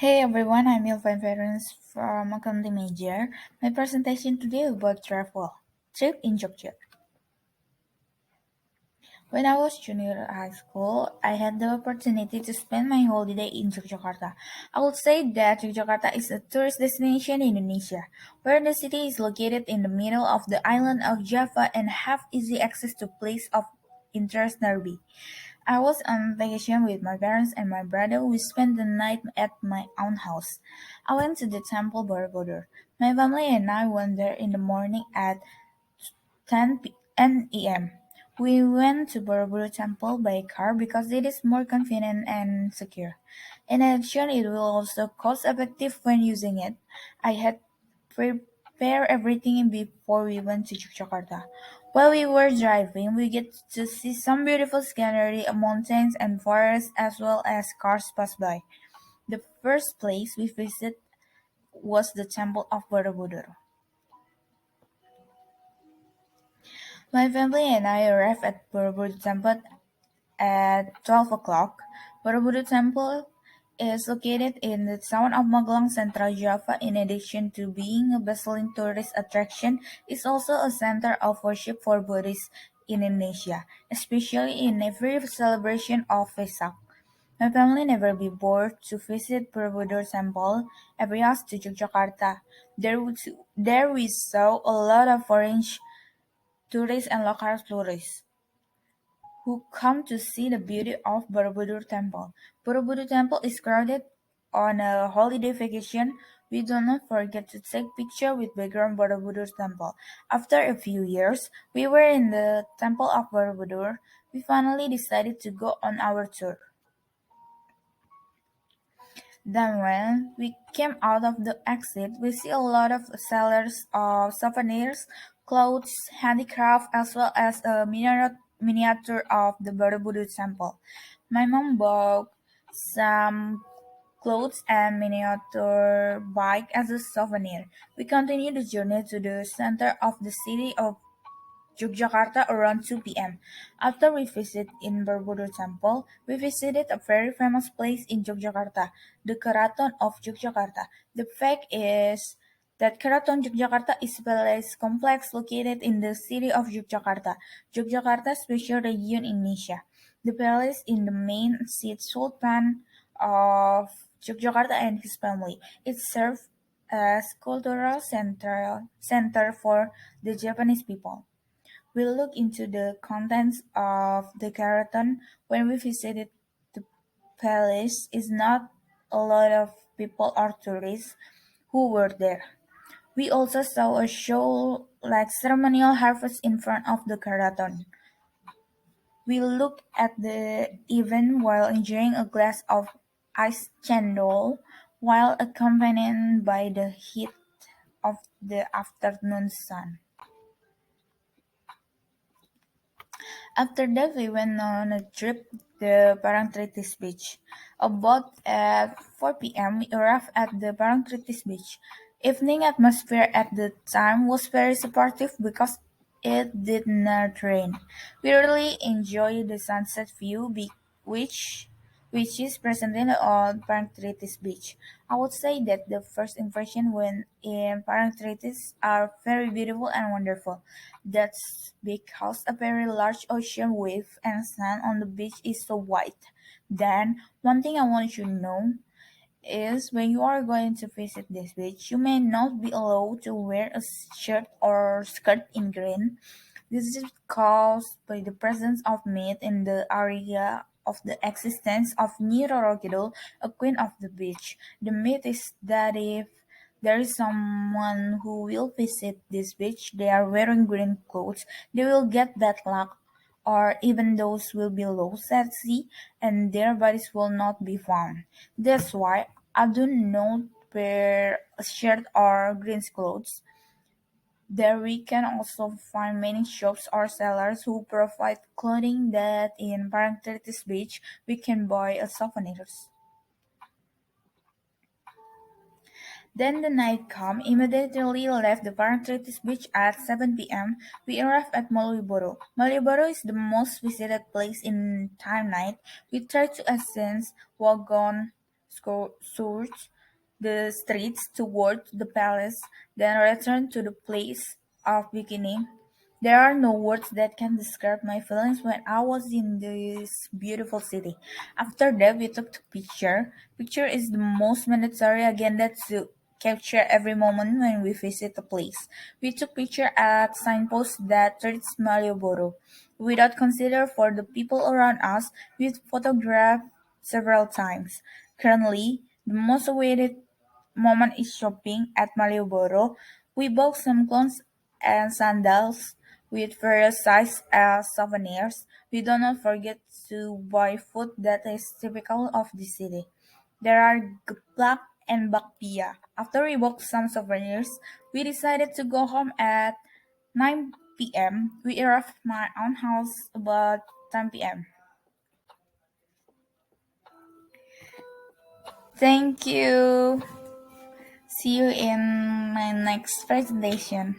Hey everyone, I'm FEHRINTZ from Accounting Major. My presentation today about travel trip in Jogja. When I was junior high school, I had the opportunity to spend my holiday in Yogyakarta. I would say that Yogyakarta is a tourist destination in Indonesia, where the city is located in the middle of the island of Java and have easy access to places of interest nearby. I was on vacation with my parents and my brother. We spent the night at my own house. I went to the temple Borobudur. My family and I went there in the morning at 10 a.m. We went to Borobudur Temple by car because it is more convenient and secure. In addition, it will also cost effective when using it. I had prepared everything before we went to Jakarta. While we were driving, we get to see some beautiful scenery, mountains and forests, as well as cars pass by. The first place we visited was the Temple of Borobudur. My family and I arrived at Borobudur Temple at 12 o'clock. Borobudur Temple is located in the town of Magelang, Central Java. In addition to being a bustling tourist attraction, it's also a center of worship for Buddhists in Indonesia, especially in every celebration of Vesak. My family never be bored to visit Borobudur Temple every year to Yogyakarta. There we saw a lot of foreign tourists and local tourists who come to see the beauty of Borobudur Temple. Borobudur Temple is crowded on a holiday vacation. We do not forget to take picture with background Borobudur Temple. After a few years, we were in the Temple of Borobudur. We finally decided to go on our tour. Then when we came out of the exit, we see a lot of sellers of souvenirs, clothes, handicraft, as well as a miniature of the Borobudur temple. My mom bought some clothes and miniature bike as a souvenir. We continued the journey to the center of the city of Yogyakarta around 2 p.m. After we visited in Borobudur Temple, we visited a very famous place in Yogyakarta, the Keraton of Yogyakarta. The fact is that Keraton Yogyakarta is a palace complex located in the city of Yogyakarta, Yogyakarta's special region in Indonesia. The palace in the main seat Sultan of Yogyakarta and his family. It served as cultural center for the Japanese people. We looked into the contents of the Keraton when we visited the palace. It's not a lot of people or tourists who were there. We also saw a show like ceremonial harvest in front of the Keraton. We looked at the event while enjoying a glass of ice chendol while accompanied by the heat of the afternoon sun. After that, we went on a trip to the Parangtritis beach. About at 4 p.m., we arrived at the Parangtritis beach. Evening atmosphere at the time was very supportive because it did not rain. We really enjoyed the sunset view, which is presented on Parangtritis beach. I would say that the first impression when in Parangtritis are very beautiful and wonderful. That's because a very large ocean wave and sand on the beach is so white. Then, one thing I want you to know is when you are going to visit this beach, you may not be allowed to wear a shirt or skirt in green. This is caused by the presence of myth in the area of the existence of Nyi Roro Kidul, a queen of the beach. The myth is that if there is someone who will visit this beach, they are wearing green clothes, they will get bad luck, or even those will be lost at sea and their bodies will not be found. That's why I do not wear a shirt or green clothes. There we can also find many shops or sellers who provide clothing that in Parangtritis Beach we can buy as souvenirs. Then the night came, immediately left the Parangtritis beach at 7 p.m. We arrived at Malioboro. Malioboro is the most visited place in time night. We tried to ascend Wagon searched the streets toward the palace, then returned to the place of beginning. There are no words that can describe my feelings when I was in this beautiful city. After that, we took the picture. Picture is the most mandatory agenda to capture every moment when we visit a place. We took picture at signposts that reads Malioboro. Without consider for the people around us, we photographed several times. Currently, the most awaited moment is shopping at Malioboro. We bought some clothes and sandals with various sizes as souvenirs. We do not forget to buy food that is typical of the city. There are geplak and bakpia. After we bought some souvenirs, we decided to go home at 9 p.m. We arrived at my own house about 10 p.m. Thank you. See you in my next presentation.